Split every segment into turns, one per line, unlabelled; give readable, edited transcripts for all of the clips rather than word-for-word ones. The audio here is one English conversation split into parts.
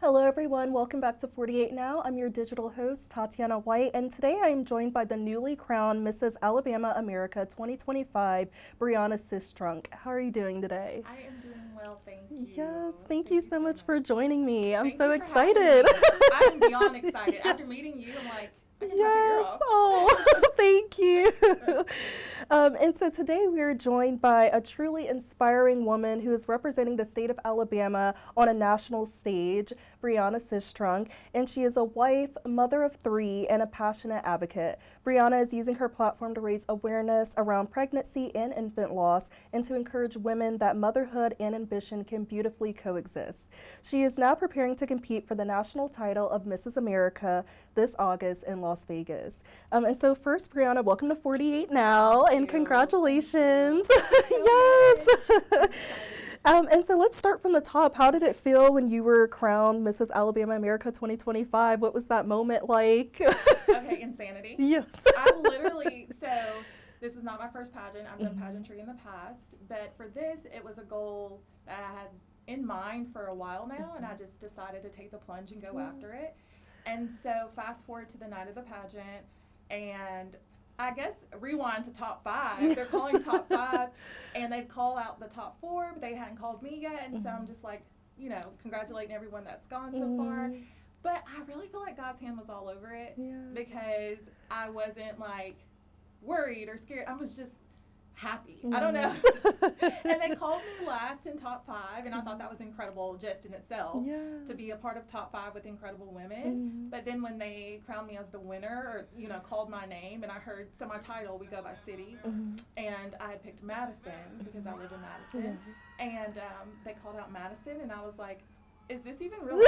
Hello everyone, welcome back to 48 Now. I'm your digital host, Tatiana White, and today I am joined by the newly crowned Mrs. Alabama America 2025, Brianna Sistrunk. How are you doing today?
I am doing well, thank you.
Yes, thank you so much for joining me. I'm
Thank
so
you for having
excited.
me. I'm beyond excited. After meeting you, I'm like, I can talk your ear
Yes,
off.
oh, thank you. And so today we are joined by a truly inspiring woman who is representing the state of Alabama on a national stage, Brianna Sistrunk, and she is a wife, mother of 3, and a passionate advocate. Brianna is using her platform to raise awareness around pregnancy and infant loss and to encourage women that motherhood and ambition can beautifully coexist. She is now preparing to compete for the national title of Mrs. America this August in Las Vegas. And so first, Brianna, welcome to 48 Now, and congratulations. Yes. And so let's start from the top. How did it feel when you were crowned Mrs. Alabama America 2025? What was that moment like?
Okay, insanity.
Yes.
I literally, so this was not my first pageant. I've done pageantry in the past, but for this, it was a goal that I had in mind for a while now, and I just decided to take the plunge and go after it. And so fast forward to the night of the pageant, and I guess rewind to top 5. They're calling top 5, and they'd call out the top 4, but they hadn't called me yet. And so I'm just like, you know, congratulating everyone that's gone so far. But I really feel like God's hand was all over it because I wasn't like worried or scared. I was just happy. I don't know. And they called me last in top 5, and I thought that was incredible just in itself to be a part of top 5 with incredible women. But then when they crowned me as the winner, or you know, called my name, and I heard, so my title, we go by city, and I had picked Madison because I live in Madison, and they called out Madison, and I was like, is this even real?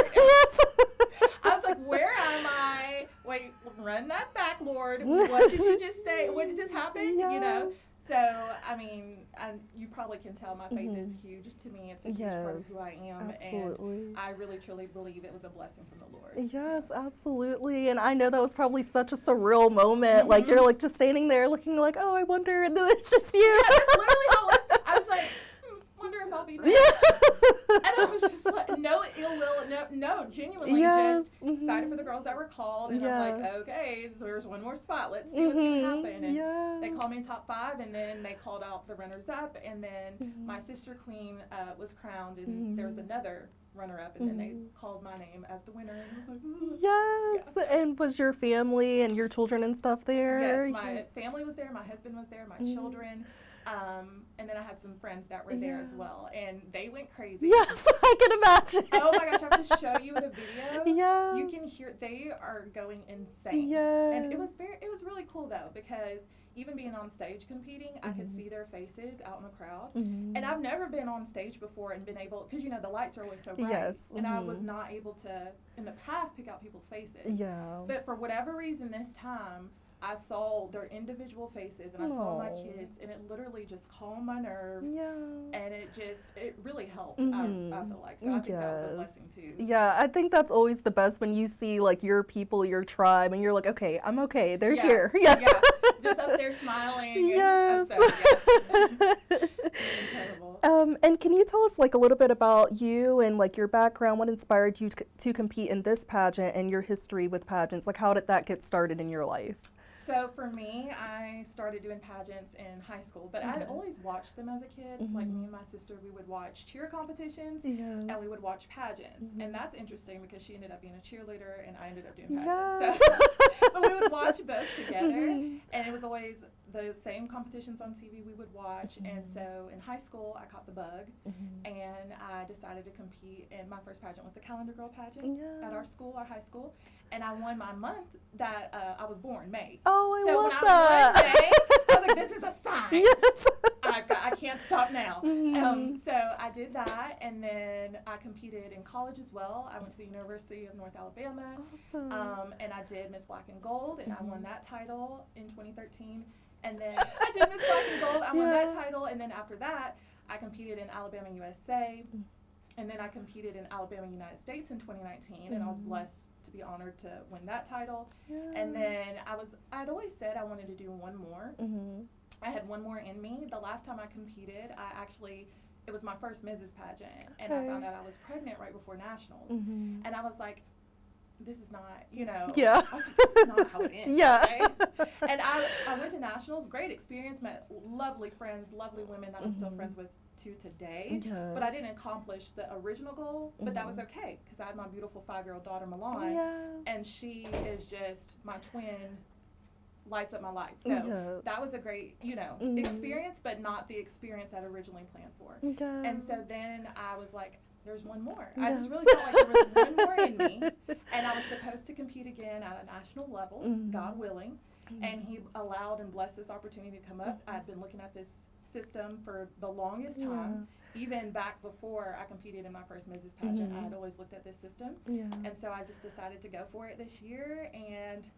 I was like, where am I? Wait, run that back, Lord. What did you just say? What did just happen? You know? So, I mean, you probably can tell my faith is huge to me. It's a huge part of who I am.
Absolutely.
And I really, truly believe it was a blessing from the Lord.
Yes, absolutely. And I know that was probably such a surreal moment. Like, you're like just standing there looking like, oh, I wonder, and then it's just you.
Yeah, that's literally how it was. I was like, wonder if I'll be next. And I was just like, no ill will, no, genuinely just excited for the girls that were called. And I'm like, okay, so there's one more spot. Let's see what's going to happen. And they called me in top 5, and then they called out the runners up. And then my sister queen was crowned, and there was another runner-up, and then they called my name as the winner. And I was like,
And was your family and your children and stuff there?
Yes, my family was there, my husband was there, my children. And then I had some friends that were there as well, and they went crazy.
Yes, I can imagine.
Oh my gosh, I have to show you the video.
Yeah.
You can hear, they are going insane.
Yeah.
And it was really cool though, because even being on stage competing, I could see their faces out in the crowd. And I've never been on stage before and been able, because you know, the lights are always so bright.
Yes.
And I was not able to, in the past, pick out people's faces.
Yeah.
But for whatever reason this time, I saw their individual faces, and I saw my kids, and it literally just calmed my nerves, and it really helped, I feel like, so I think that was a blessing too.
Yeah, I think that's always the best when you see like your people, your tribe, and you're like, okay, I'm okay, they're here. Yeah,
just up there smiling.
Yes.
Incredible.
And can you tell us like a little bit about you and like your background, what inspired you to compete in this pageant and your history with pageants? Like how did that get started in your life?
So for me, I started doing pageants in high school, but I always watched them as a kid. Like me and my sister, we would watch cheer competitions and we would watch pageants. And that's interesting because she ended up being a cheerleader and I ended up doing pageants. So, but we would watch both together, and it was always the same competitions on TV we would watch. And so in high school, I caught the bug and I decided to compete. And my first pageant was the Calendar Girl pageant at our school, our high school. And I won my month that I was born, May.
Oh, I love
that.
that.
So when I won May, I was like, this is a sign.
Yes.
I can't stop now. So I did that, and then I competed in college as well. I went to the University of North Alabama.
Awesome.
And I did Miss Black and Gold, and I won that title in 2013. And then I did Miss Black and Gold. I won that title, and then after that, I competed in Alabama USA, and then I competed in Alabama United States in 2019, and I was blessed to be honored to win that title. And then I'd always said I wanted to do one more. I had one more in me. The last time I competed, I actually it was my first Mrs. pageant, and I found out I was pregnant right before nationals, and I was like, this is not, you know,
Yeah.
I was like, this is not how it ends.
Yeah.
Right? And I went to nationals, great experience, met lovely friends, lovely women that I'm still friends with to today, but I didn't accomplish the original goal, but that was okay, because I had my beautiful 5-year-old daughter, Milan, and she is just, my twin lights up my life. So that was a great, you know, experience, but not the experience I'd originally planned for. And so then I was like, there's one more. I just really felt like there was one more in me, and I was supposed to compete again at a national level, God willing, and He allowed and blessed this opportunity to come up. I'd been looking at this system for the longest time, even back before I competed in my first Mrs. pageant. I had always looked at this system, and so I just decided to go for it this year, and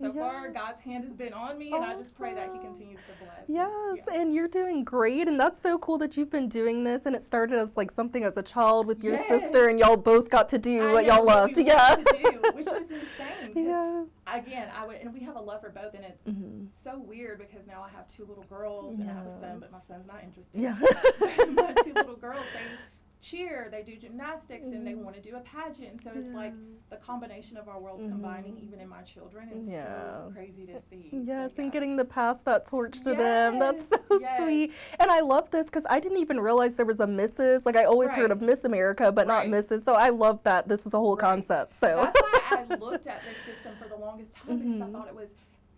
so far, God's hand has been on me, and I just pray that He continues to bless.
Yes, and you're doing great, and that's so cool that you've been doing this, and it started as like something as a child with your sister, and y'all both got to do what y'all loved.
Which was insane. Again, and we have a love for both, and it's so weird because now I have 2 little girls, and I have a son, but my son's not interested. My 2 little girls, they cheer, they do gymnastics, and they want to do a pageant. So it's like the combination of our worlds combining, even in my children. It's so crazy to see.
Yes, and getting to pass that torch to them. That's so sweet. And I love this because I didn't even realize there was a Mrs. Like I always heard of Miss America, but not Mrs. So I love that this is a whole concept. So
that's why I looked at this system for the longest time, because I thought it was,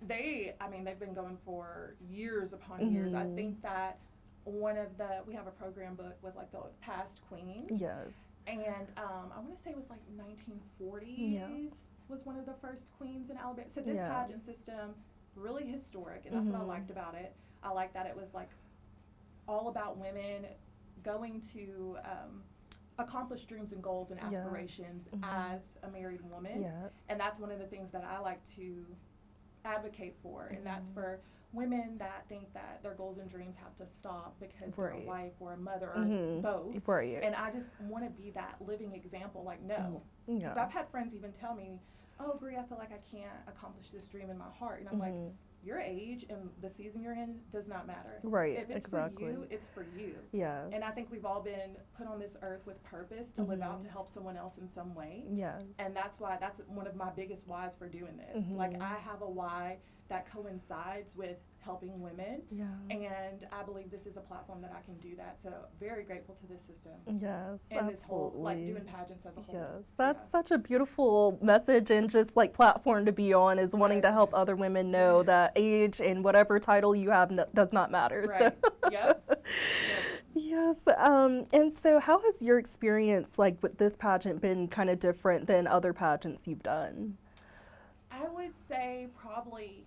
they've been going for years upon years. I think that we have a program book with like the past queens. Yes. And I want to say it was like 1940s was one of the first queens in Alabama. So this pageant system, really historic, and that's what I liked about it. I liked that it was like all about women going to accomplish dreams and goals and aspirations as a married woman. And that's one of the things that I like to advocate for, and that's for women that think that their goals and dreams have to stop because they're a wife or a mother or both. And I just want to be that living example, like, no. Because I've had friends even tell me, oh, Bri, I feel like I can't accomplish this dream in my heart. And I'm like, your age and the season you're in does not matter. If it's for you, it's for you. And I think we've all been put on this earth with purpose to live out, to help someone else in some way. And that's why, that's one of my biggest whys for doing this. Like, I have a why that coincides with helping women, and I believe this is a platform that I can do that. So very grateful to this system. And this whole, like, doing pageants as a whole.
That's such a beautiful message and just like platform to be on, is wanting to help other women know that age and whatever title you have does not matter. So. Yes, and so how has your experience like with this pageant been kind of different than other pageants you've done?
I would say probably,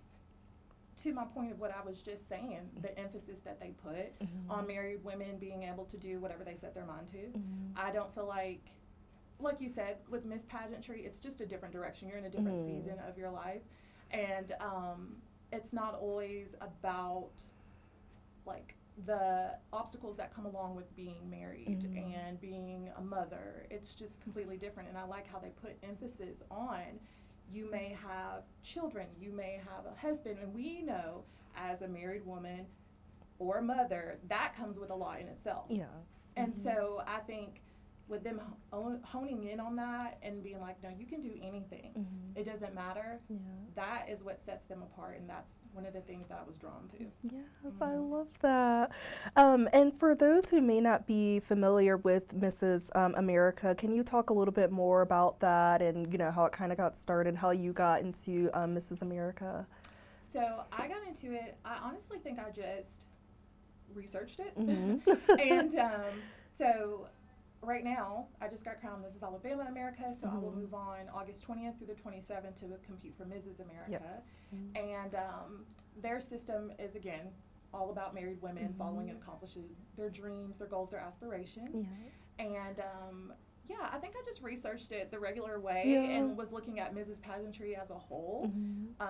to my point of what I was just saying, the emphasis that they put on married women being able to do whatever they set their mind to. I don't feel like you said, with Miss Pageantry, it's just a different direction. You're in a different season of your life. And it's not always about, like, the obstacles that come along with being married and being a mother. It's just completely different. And I like how they put emphasis on, you may have children, you may have a husband, and we know as a married woman or a mother, that comes with a lot in itself. And so I think with them honing in on that and being like, no, you can do anything. It doesn't matter. That is what sets them apart, and that's one of the things that I was drawn to.
Yes, I love that. And for those who may not be familiar with Mrs. America, can you talk a little bit more about that and, you know, how it kind of got started, how you got into Mrs. America?
So I got into it, I honestly think I just researched it. And so right now, I just got crowned Mrs. Alabama America, so I will move on August 20th through the 27th to compete for Mrs. America. And their system is, again, all about married women following and accomplishing their dreams, their goals, their aspirations. And I think I just researched it the regular way and was looking at Mrs. Pageantry as a whole,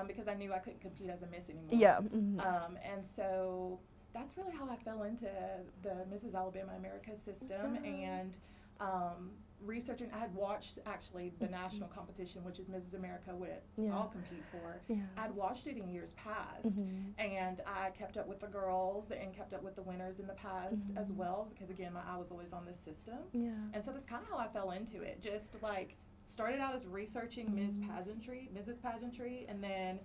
because I knew I couldn't compete as a Miss anymore. And so that's really how I fell into the Mrs. Alabama America system. And researching, I had watched actually the national competition, which is Mrs. America, which I'll compete for.
Yes.
I'd watched it in years past, and I kept up with the girls and kept up with the winners in the past as well, because again, my eye was always on this system.
Yeah.
And so that's kind of how I fell into it. Just like started out as researching Mrs. Pageantry, and then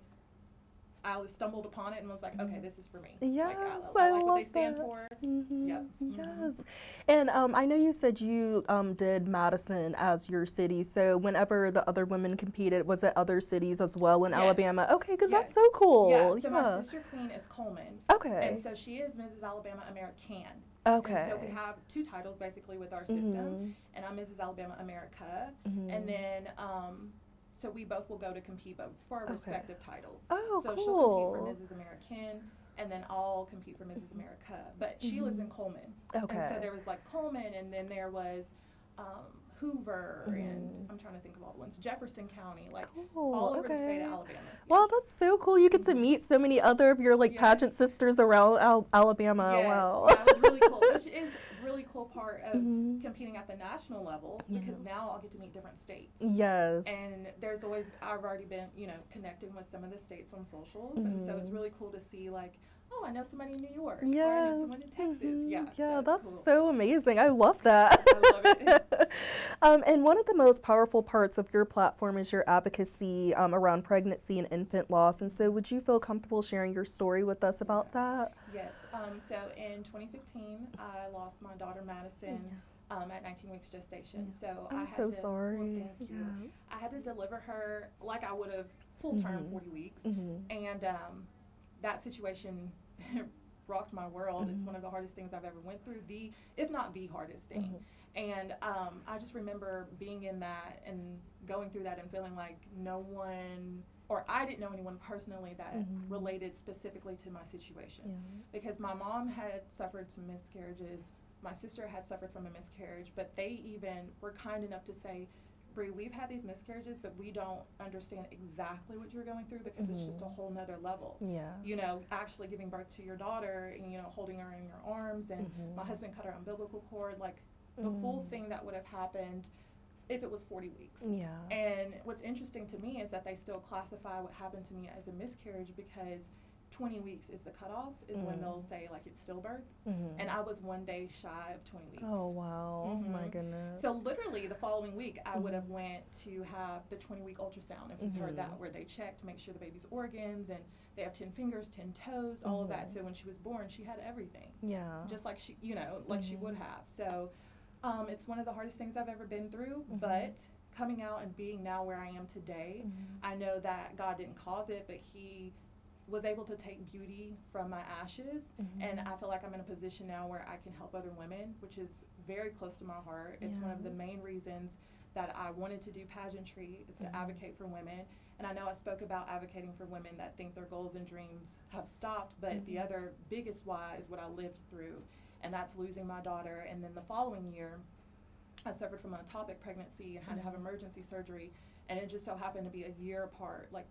I stumbled upon it and was like, okay, this is for me.
Yes,
like, I like what they stand for. Yep.
Yes. And I know you said you did Madison as your city. So whenever the other women competed, was it other cities as well in Alabama? Okay, good. That's so cool.
Yeah. So my sister queen is Coleman.
Okay.
And so she is Mrs. Alabama American.
Okay.
And so we have two titles basically with our system, and I'm Mrs. Alabama America, and then so we both will go to compete, but for our respective titles.
Oh,
so
cool.
she'll compete for Mrs. American, and then I'll compete for Mrs. America. But she lives in Coleman.
Okay.
And so there was like Coleman, and then there was Hoover, and I'm trying to think of all the ones. Jefferson County, like all over the state of Alabama.
Well, that's so cool. You get to meet so many other of your pageant sisters around Alabama.
Yes.
Wow.
Yeah, it was really cool, which is really cool part of competing at the national level, because now I'll get to meet different states.
Yes.
And there's always, I've already been, connecting with some of the states on socials, and so it's really cool to see like, oh, I know somebody in New York, or I know someone in Texas. Yeah,
so that's
cool.
so amazing. I love that.
I love it.
And one of the most powerful parts of your platform is your advocacy around pregnancy and infant loss. And so would you feel comfortable sharing your story with us about that?
Yes. So in 2015, I lost my daughter Madison at 19 weeks gestation.
Yes.
So
I'm
I had
so
to,
sorry.
Well, thank you.
Yes.
I had to deliver her like I would have full term 40 weeks. And that situation rocked my world. It's one of the hardest things I've ever went through, if not the hardest thing. And I just remember being in that and going through that and feeling like no one, or I didn't know anyone personally that related specifically to my situation. Because my mom had suffered some miscarriages, my sister had suffered from a miscarriage, but they even were kind enough to say, Bree, we've had these miscarriages, but we don't understand exactly what you're going through, because it's just a whole nother level. Actually giving birth to your daughter and, holding her in your arms, and my husband cut her umbilical cord, like the full thing that would have happened if it was 40 weeks. And what's interesting to me is that they still classify what happened to me as a miscarriage, because 20 weeks is the cutoff, is when they'll say like it's stillbirth, and I was 1 day shy of 20 weeks.
Oh wow, my goodness.
So literally the following week I would have went to have the 20-week ultrasound, if you've heard that, where they check to make sure the baby's organs, and they have 10 fingers, 10 toes, all of that. So when she was born, she had everything. Just like she, like she would have. So it's one of the hardest things I've ever been through, but coming out and being now where I am today, I know that God didn't cause it, but He was able to take beauty from my ashes, and I feel like I'm in a position now where I can help other women, which is very close to my heart. It's one of the main reasons that I wanted to do pageantry, is to advocate for women. And I know I spoke about advocating for women that think their goals and dreams have stopped, but the other biggest why is what I lived through, and that's losing my daughter. And then the following year, I suffered from an ectopic pregnancy and had to have emergency surgery. And it just so happened to be a year apart, like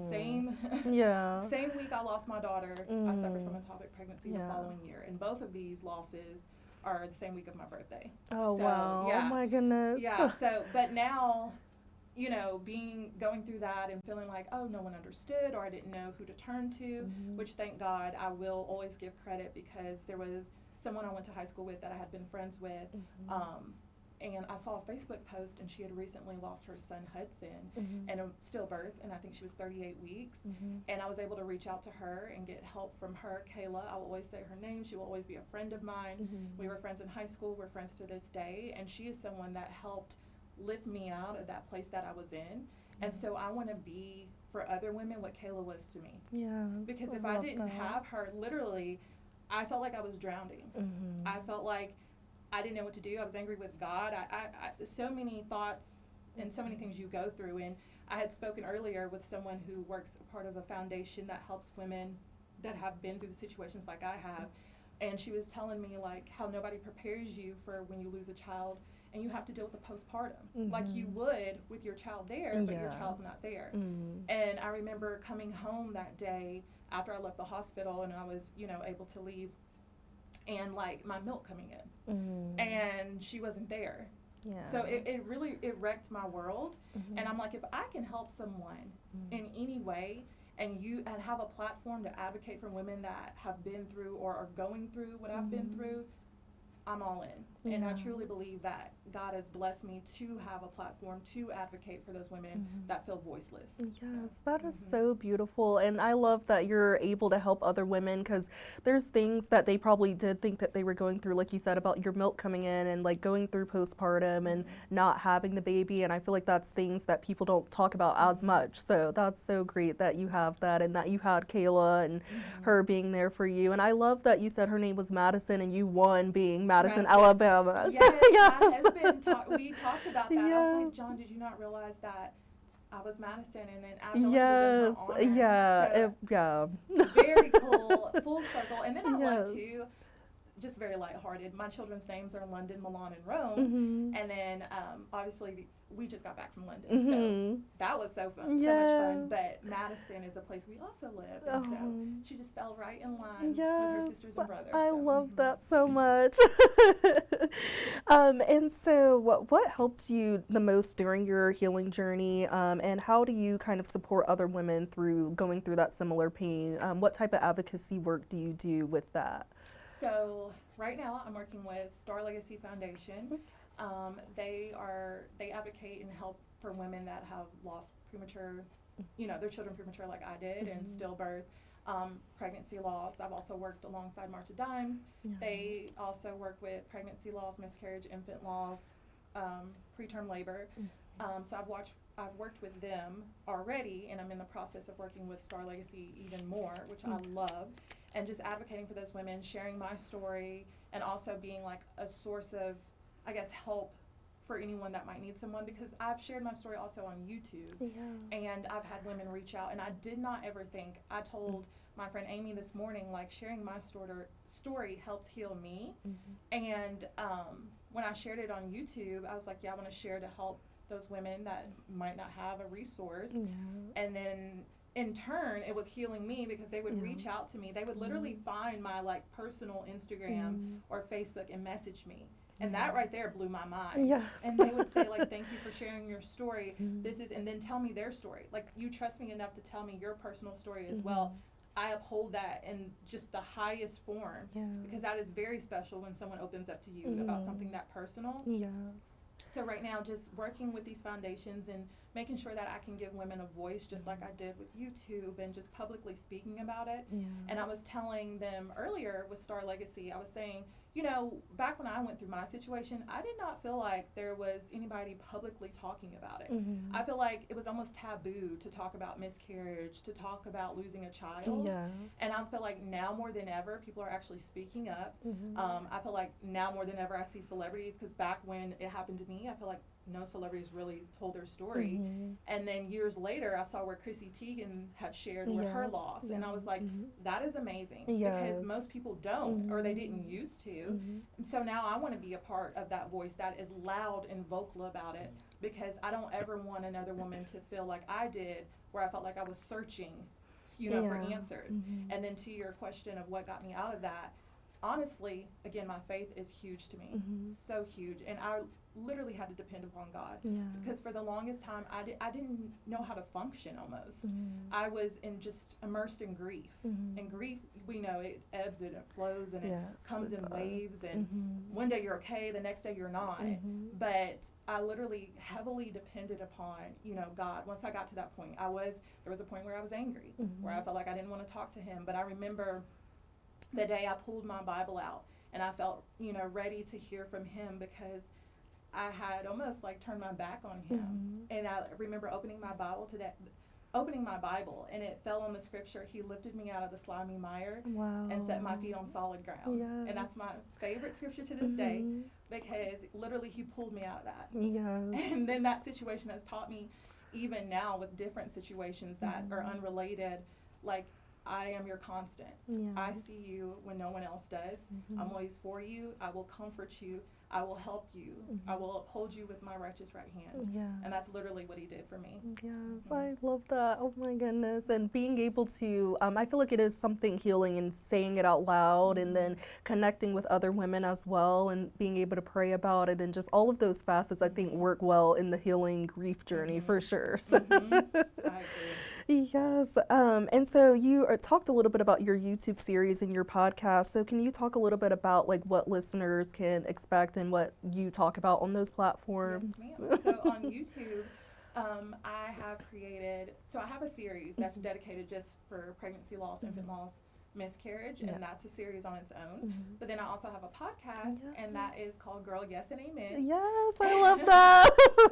same week I lost my daughter, I suffered from ectopic pregnancy the following year. And both of these losses are the same week of my birthday.
Oh, so, wow. Oh, my goodness.
Yeah, so, but now, going through that and feeling like, oh, no one understood, or I didn't know who to turn to, which thank God, I will always give credit, because there was someone I went to high school with that I had been friends with, and I saw a Facebook post, and she had recently lost her son Hudson and a stillbirth, and I think she was 38 weeks. And I was able to reach out to her and get help from her, Kayla. I will always say her name. She will always be a friend of mine. We were friends in high school. We're friends to this day. And she is someone that helped lift me out of that place that I was in. And so I want to be for other women what Kayla was to me. Because if I didn't have her, literally, I felt like I was drowning. I felt like I didn't know what to do. I was angry with God. I so many thoughts and so many things you go through. And I had spoken earlier with someone who works a part of a foundation that helps women that have been through the situations like I have. And she was telling me like how nobody prepares you for when you lose a child and you have to deal with the postpartum like you would with your child there, but your child's not there. And I remember coming home that day after I left the hospital, and I was, able to leave, and like my milk coming in, and she wasn't there.
Yeah.
So it really, it wrecked my world.
Mm-hmm.
And I'm like, if I can help someone in any way, and have a platform to advocate for women that have been through or are going through what I've been through, I'm all in. And I truly believe that God has blessed me to have a platform to advocate for those women that feel voiceless.
Yes, that is so beautiful. And I love that you're able to help other women, because there's things that they probably did think that they were going through, like you said, about your milk coming in and like going through postpartum and not having the baby. And I feel like that's things that people don't talk about as much. So that's so great that you have that, and that you had Kayla and her being there for you. And I love that you said her name was Madison and you won being Madison, Alabama.
Yes,
So, yes.
my husband, we talked about that.
Yes.
I was like, John, did you not realize that I was Madison? And then I
Yes, yeah,
so
yeah.
very cool, full circle. And then I love
Yes.
too, just very lighthearted. My children's names are London, Milan, and Rome. And then obviously we just got back from London, so that was so fun, so much fun. But Madison is a place we also live, and so she just fell right in line with her sisters and brothers.
I love that so much. And so what helped you the most during your healing journey, and how do you kind of support other women through going through that similar pain? What type of advocacy work do you do with that?
So right now I'm working with Star Legacy Foundation. They advocate and help for women that have lost premature, their children premature like I did, and stillbirth, pregnancy loss. I've also worked alongside March of Dimes. They also work with pregnancy loss, miscarriage, infant loss, preterm labor. So I've worked with them already, and I'm in the process of working with Star Legacy even more, which I love, and just advocating for those women, sharing my story, and also being like a source of, I guess, help for anyone that might need someone, because I've shared my story also on YouTube, and I've had women reach out, and I did not ever think, I told my friend Amy this morning, like, sharing my story helps heal me, and when I shared it on YouTube, I was like, yeah, I want to share to help those women that might not have a resource, and then in turn, it was healing me, because they would reach out to me. They would literally find my like personal Instagram or Facebook and message me. And that right there blew my mind.
Yes.
And they would say, like, thank you for sharing your story. And then tell me their story. Like, you trust me enough to tell me your personal story as well. I uphold that in just the highest form, because that is very special when someone opens up to you about something that personal. So right now, just working with these foundations and making sure that I can give women a voice, just like I did with YouTube, and just publicly speaking about it. And I was telling them earlier with Star Legacy, I was saying, back when I went through my situation, I did not feel like there was anybody publicly talking about it. I feel like it was almost taboo to talk about miscarriage, to talk about losing a child. And I feel like now more than ever, people are actually speaking up. I feel like now more than ever, I see celebrities, because back when it happened to me, I feel like no celebrities really told their story. And then years later, I saw where Chrissy Teigen had shared with her loss. And I was like, that is amazing, because most people don't, or they didn't used to. And so now I want to be a part of that voice that is loud and vocal about it, because I don't ever want another woman to feel like I did, where I felt like I was searching, for answers. And then to your question of what got me out of that, honestly, again, my faith is huge to me, so huge. And I literally had to depend upon God, because for the longest time I didn't know how to function almost. I was just immersed in grief, and grief, we know it ebbs and it flows, and it comes in waves, and one day you're okay, the next day you're not. But I literally heavily depended upon God. Once I got to that point, there was a point where I was angry, where I felt like I didn't want to talk to him. But I remember the day I pulled my Bible out, and I felt ready to hear from him, because I had almost like turned my back on him. And I remember opening my Bible, and it fell on the scripture, he lifted me out of the slimy mire and set my feet on solid ground. And that's my favorite scripture to this day, because literally he pulled me out of that. And then that situation has taught me, even now with different situations that are unrelated, like, I am your constant. I see you when no one else does. I'm always for you. I will comfort you. I will help you. I will uphold you with my righteous right hand.
Yeah.
And that's literally what he did for me.
Yes, I love that. Oh my goodness. And being able to, I feel like it is something healing in saying it out loud and then connecting with other women as well and being able to pray about it and just all of those facets I think work well in the healing grief journey for sure. So.
I agree.
Yes. And so you talked a little bit about your YouTube series and your podcast. So can you talk a little bit about like what listeners can expect and what you talk about on those platforms?
Yes, ma'am. So on YouTube, I have created, so I have a series that's dedicated just for pregnancy loss, infant loss, miscarriage, and that's a series on its own. But then I also have a podcast, and that is called Girl, Yes, and Amen.
Yes, I love that.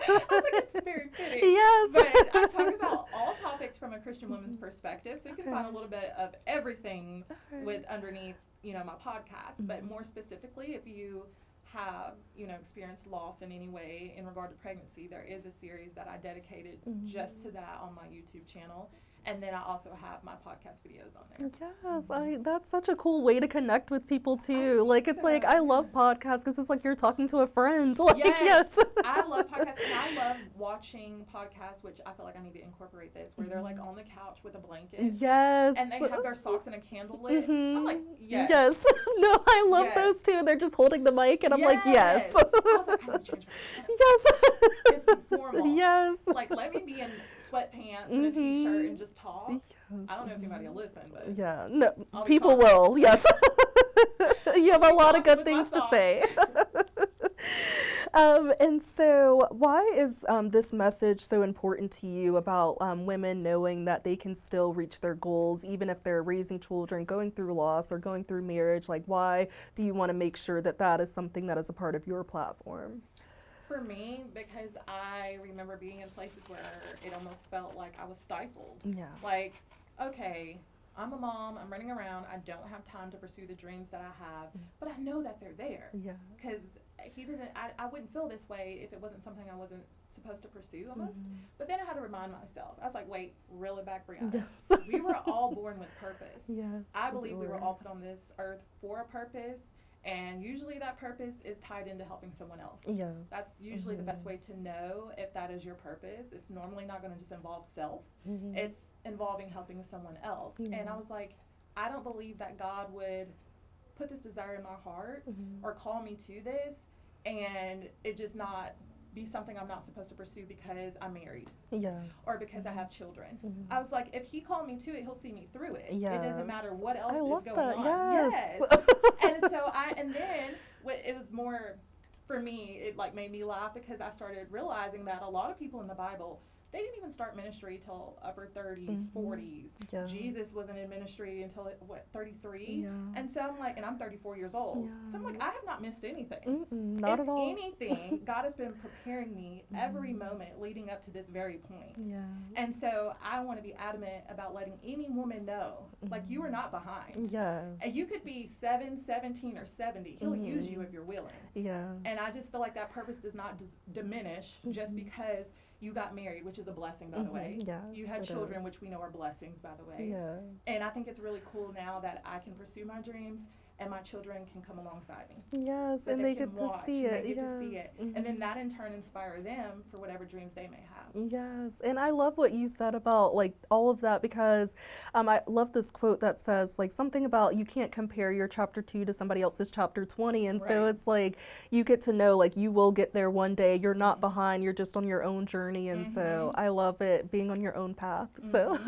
I think it's very fitting.
Yes.
But I talk about all topics from a Christian woman's perspective, so you can find a little bit of everything with underneath, my podcast. But more specifically, if you have, experienced loss in any way in regard to pregnancy, there is a series that I dedicated just to that on my YouTube channel. And then I also have my podcast videos on there.
Yes, that's such a cool way to connect with people too. Like it's like I love podcasts because it's like you're talking to a friend. Like yes.
I love podcasts and I love watching podcasts, which I feel like I need to incorporate this, where they're like on the couch with a blanket.
Yes.
And they have their socks and a candle lit. I'm like, yes.
Yes. No, I love those too. They're just holding the mic and I'm like, yes.
I was like, I need to change my
yes.
It's too formal.
Yes.
Like let me be in sweatpants and a t-shirt and just talk. Yes. I don't know if anybody will listen, but
yeah, no, people will. Yes, you have a lot of good things to say. And so, why is this message so important to you about women knowing that they can still reach their goals, even if they're raising children, going through loss, or going through marriage? Like, why do you want to make sure that that is something that is a part of your platform?
For me, because I remember being in places where it almost felt like I was stifled.
Yeah.
Like, okay, I'm a mom, I'm running around, I don't have time to pursue the dreams that I have, but I know that they're there.
Yeah.
Because I wouldn't feel this way if it wasn't something I wasn't supposed to pursue almost. But then I had to remind myself. I was like, wait, reel it back, Brianna.
Yes.
We were all born with purpose.
Yes.
I believe we were all put on this earth for a purpose. And usually that purpose is tied into helping someone else.
Yes.
That's usually the best way to know if that is your purpose. It's normally not going to just involve self. It's involving helping someone else. Yes. And I was like, I don't believe that God would put this desire in my heart or call me to this and it just not be something I'm not supposed to pursue because I'm married. Yes. Or because I have children. I was like, if he called me to it, he'll see me through it. Yes. It doesn't matter what else is going on.
Yes.
And so and then it was more, for me, it like made me laugh because I started realizing that a lot of people in the Bible, they didn't even start ministry till upper 30s, 40s. Yeah. Jesus wasn't in ministry until, 33? Yeah. And so I'm like, and I'm 34 years old. Yeah. So I'm like, I have not missed anything.
Not at all.
If anything, God has been preparing me every moment leading up to this very point. Yeah. And so I want to be adamant about letting any woman know, like, you are not behind. Yes. And you could be 7, 17, or 70. He'll use you if you're willing. Yeah. And I just feel like that purpose does not diminish just because you got married, which is a blessing, by the way. Yes, you had children, which we know are blessings, by the way. Yes. And I think it's really cool now that I can pursue my dreams and my children can come alongside me.
Yes, and they get to see it.
They get to see it. And then that in turn inspire them for whatever dreams they may have.
Yes, and I love what you said about like all of that because I love this quote that says like something about you can't compare your chapter 2 to somebody else's chapter 20. And so it's like you get to know like you will get there one day. You're not behind, you're just on your own journey. And so I love it being on your own path. So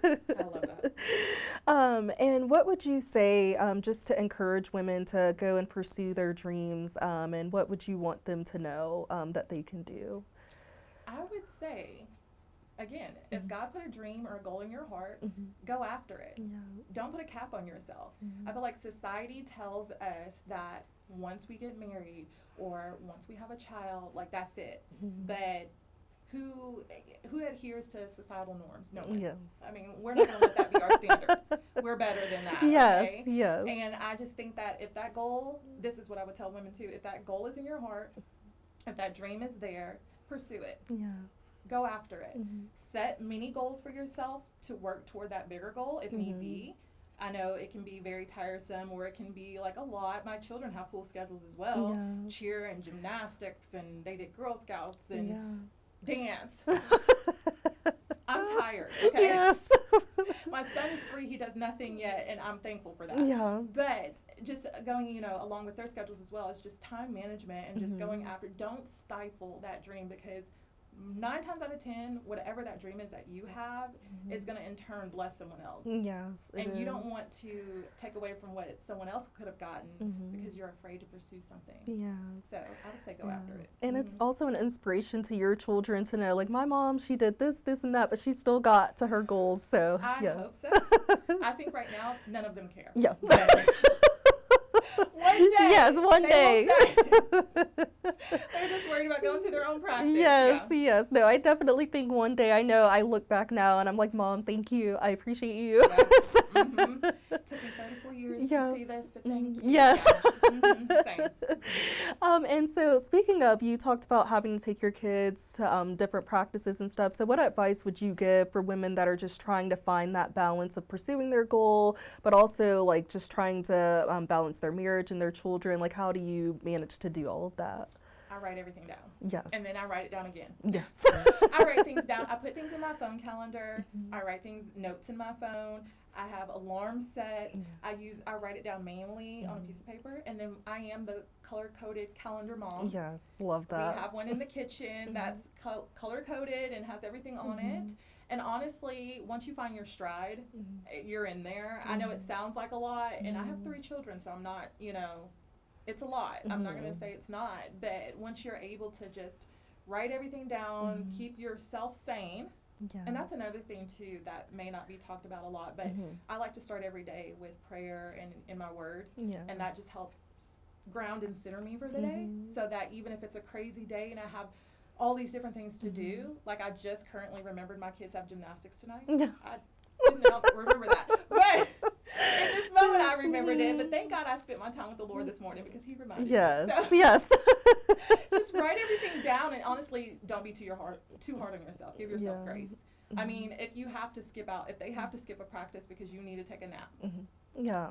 I love that.
And what would you say just to encourage women to go and pursue their dreams, and what would you want them to know that they can do?
I would say, again, if God put a dream or a goal in your heart, go after it. Yes. Don't put a cap on yourself. I feel like society tells us that once we get married or once we have a child, like that's it. But who adheres to societal norms? No one. Yes. I mean, we're not going to let that be our standard. We're better than that.
Yes,
okay?
yes.
And I just think that if that goal, this is what I would tell women too, if that goal is in your heart, if that dream is there, pursue it. Yes. Go after it. Set many goals for yourself to work toward that bigger goal if need be. I know it can be very tiresome, or it can be like a lot. My children have full schedules as well,
Yes.
cheer and gymnastics, and they did Girl Scouts and dance. I'm tired, okay?
Yes.
My son is 3, he does nothing yet, and I'm thankful for that.
Yeah.
But just going, along with their schedules as well, it's just time management and just going after. Don't stifle that dream, because 9 times out of 10, whatever that dream is that you have is going to in turn bless someone else.
Yes.
And you don't want to take away from what someone else could have gotten because you're afraid to pursue something.
Yeah.
So I would say go after it.
And it's also an inspiration to your children to know, like, my mom, she did this, and that, but she still got to her goals. So
I
yes.
hope so. I think right now none of them care.
Yeah.
One day.
Yes, one day.
They're just worried about going to their own practice.
Yes. No, I definitely think one day, I know I look back now and I'm like, Mom, thank you. I appreciate you.
Yes. Took me 34 years to see this, but thank you.
Yes.
Same.
And so speaking of, you talked about having to take your kids to different practices and stuff. So what advice would you give for women that are just trying to find that balance of pursuing their goal, but also like just trying to balance their marriage and their children? Like, how do you manage to do all of that?
I write everything down.
Yes.
And then I write it down again.
Yes.
I write things down. I put things in my phone calendar. I write notes in my phone. I have alarms set. I write it down manually on a piece of paper, and then I am the color-coded calendar mom.
Yes, love that.
We have one in the kitchen that's color-coded and has everything on it. And honestly, once you find your stride, you're in there. I know it sounds like a lot, and I have 3 children, so I'm not, it's a lot. I'm not going to say it's not, but once you're able to just write everything down, keep yourself sane. Yes. And that's another thing too that may not be talked about a lot, but I like to start every day with prayer and in my word. Yes. And that just helps ground and center me for the day, so that even if it's a crazy day and I have all these different things to do, like I just currently remembered my kids have gymnastics tonight. I didn't remember that, but in this moment I remembered it. But thank God I spent my time with the Lord this morning, because He reminded me. So,
yes.
Just write everything down, and honestly, don't be too hard on yourself. Give yourself grace. I mean, if they have to skip a practice because you need to take a nap,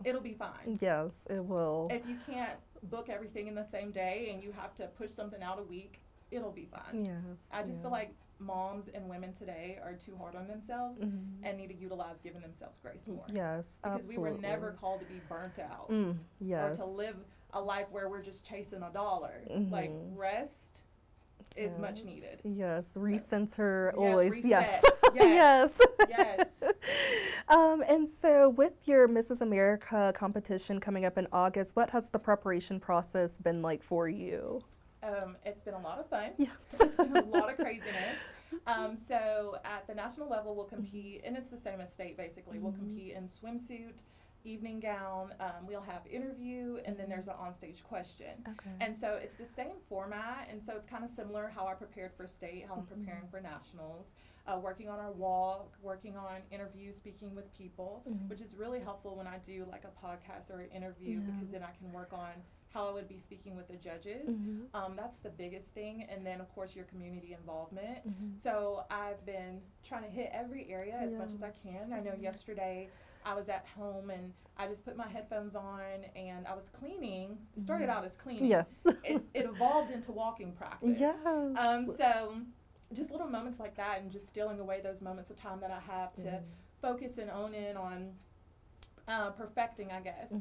it'll be fine.
Yes, it will.
If you can't book everything in the same day and you have to push something out a week, it'll be fine.
Yes.
I just feel like moms and women today are too hard on themselves and need to utilize giving themselves grace more.
Yes,
because
absolutely.
we were never called to be burnt out
yes.
or to live a life where we're just chasing a dollar. Like, rest is much needed.
Yes, recenter
So,
always.
Reset.
Yes.
Yes.
Yes. And so with your Mrs. America competition coming up in August, what has the preparation process been like for you?
It's been a lot of fun.
Yes.
It's been a lot of craziness. So at the national level, we'll compete, and it's the same as state basically. We'll compete in swimsuit, evening gown, we'll have interview, and then there's an onstage question. Okay. And so it's the same format, and so it's kind of similar how I prepared for state, how I'm preparing for nationals, working on our walk, working on interviews, speaking with people, which is really helpful when I do like a podcast or an interview, because then I can work on how I would be speaking with the judges. That's the biggest thing. And then, of course, your community involvement. So I've been trying to hit every area as much as I can. I know yesterday I was at home and I just put my headphones on and I was cleaning. It started out as cleaning.
Yes.
It evolved into walking practice.
Yes.
So just little moments like that, and just stealing away those moments of time that I have to focus and own in on perfecting, I guess,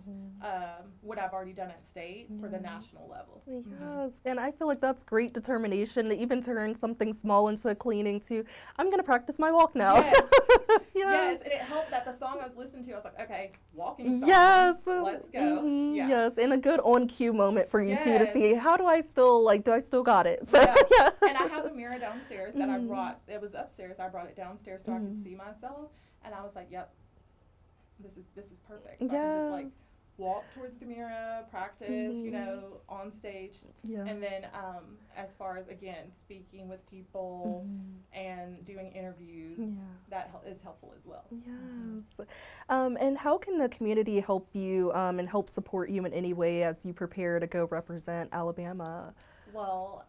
what I've already done at state for the national level.
Yes, and I feel like that's great determination to even turn something small into cleaning to, I'm going to practice my walk now.
Yes.
Yes.
And it helped that the song I was listening to, I was like, okay, walking song, let's go.
Yes, and a good on-cue moment for you too, to see, how do I still got it? So,
And I have a mirror downstairs that I brought, it was upstairs, I brought it downstairs so I could see myself, and I was like, yep, this is perfect. So I can just like walk towards the mirror, practice, on stage. And then as far as, again, speaking with people and doing interviews, that is helpful as well.
Yes. And how can the community help you and help support you in any way as you prepare to go represent Alabama?
Well,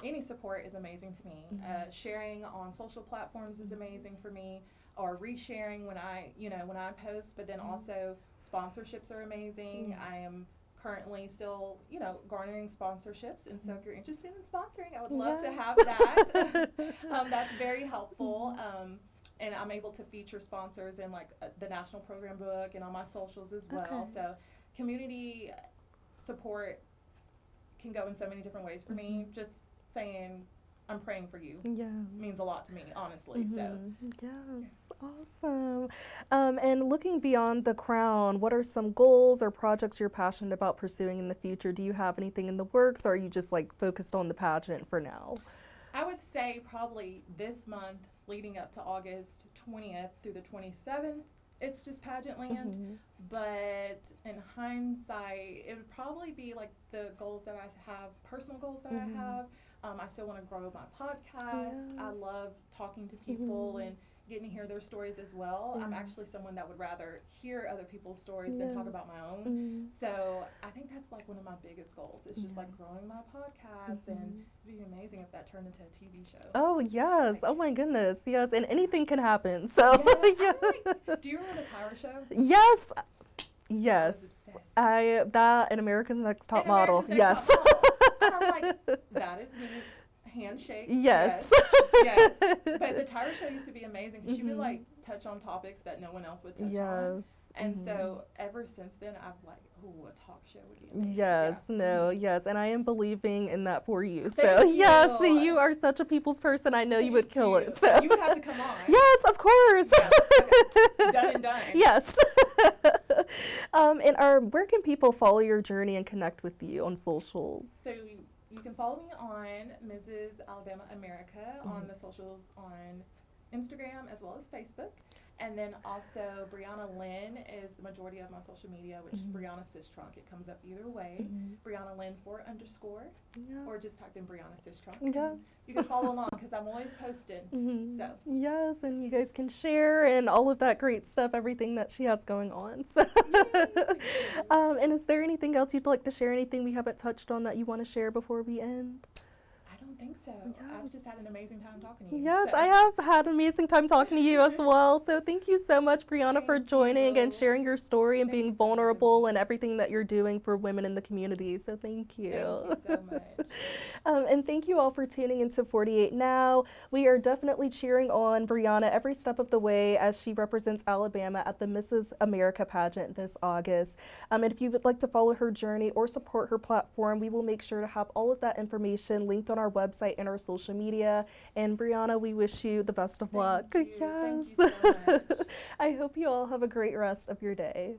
any support is amazing to me. Sharing on social platforms is amazing for me, or resharing when I post. But then also sponsorships are amazing. I am currently still, garnering sponsorships, and so if you're interested in sponsoring, I would love to have that. That's very helpful. And I'm able to feature sponsors in like the national program book and on my socials as well. So community support can go in so many different ways for me. Just saying I'm praying for you means a lot to me, honestly. So
yes, awesome. And looking beyond the crown, what are some goals or projects you're passionate about pursuing in the future? Do you have anything in the works, or are you just like focused on the pageant for now?
I would say probably this month leading up to August 20th through the 27th, it's just pageant land. But in hindsight, it would probably be like the goals that I have, personal goals that I have. I still want to grow my podcast. I love talking to people and getting to hear their stories as well. I'm actually someone that would rather hear other people's stories than talk about my own. So I think that's like one of my biggest goals. It's just like growing my podcast, and it'd be amazing if that turned into a TV show.
Oh yes! Oh my goodness! Yes, and anything can happen. So
do you remember the Tyra show?
Yes. Yes. That and America's Next Top Model. Yes.
And I'm like, that is me. Handshake.
Yes.
Yes. But the Tyra show used to be amazing because she would like touch on topics that no one else would touch on. And so ever since then, I've like, oh, a talk show would be amazing.
Yes, and I am believing in that for you.
Thank you.
Yes, you are such a people's person. I know you would kill it. So
you would have to come on.
Yes, of course.
Yeah. Okay. Done and done.
Yes. And where can people follow your journey and connect with you on socials?
So you can follow me on Mrs. Alabama America on the socials on Instagram as well as Facebook. And then also Brianna Lynn is the majority of my social media, which is Brianna Sistrunk. It comes up either way. Brianna Lynn __ or just type in Brianna Sistrunk.
Yes.
You can follow along because I'm always posting. So
yes, and you guys can share and all of that great stuff, everything that she has going on. So and is there anything else you'd like to share? Anything we haven't touched on that you want to share before we end?
I don't think so. I've just had an amazing time talking to you.
Yes, I have had an amazing time talking to you as well. So thank you so much, Brianna, for joining and sharing your story and being vulnerable and everything that you're doing for women in the community. So thank you.
Thank you so much.
And thank you all for tuning into 48 Now. We are definitely cheering on Brianna every step of the way as she represents Alabama at the Mrs. America pageant this August. And if you would like to follow her journey or support her platform, we will make sure to have all of that information linked on our website and our social media. And Brianna, we wish you the best of luck.
Thank you.
Yes.
Thank you so much.
I hope you all have a great rest of your day.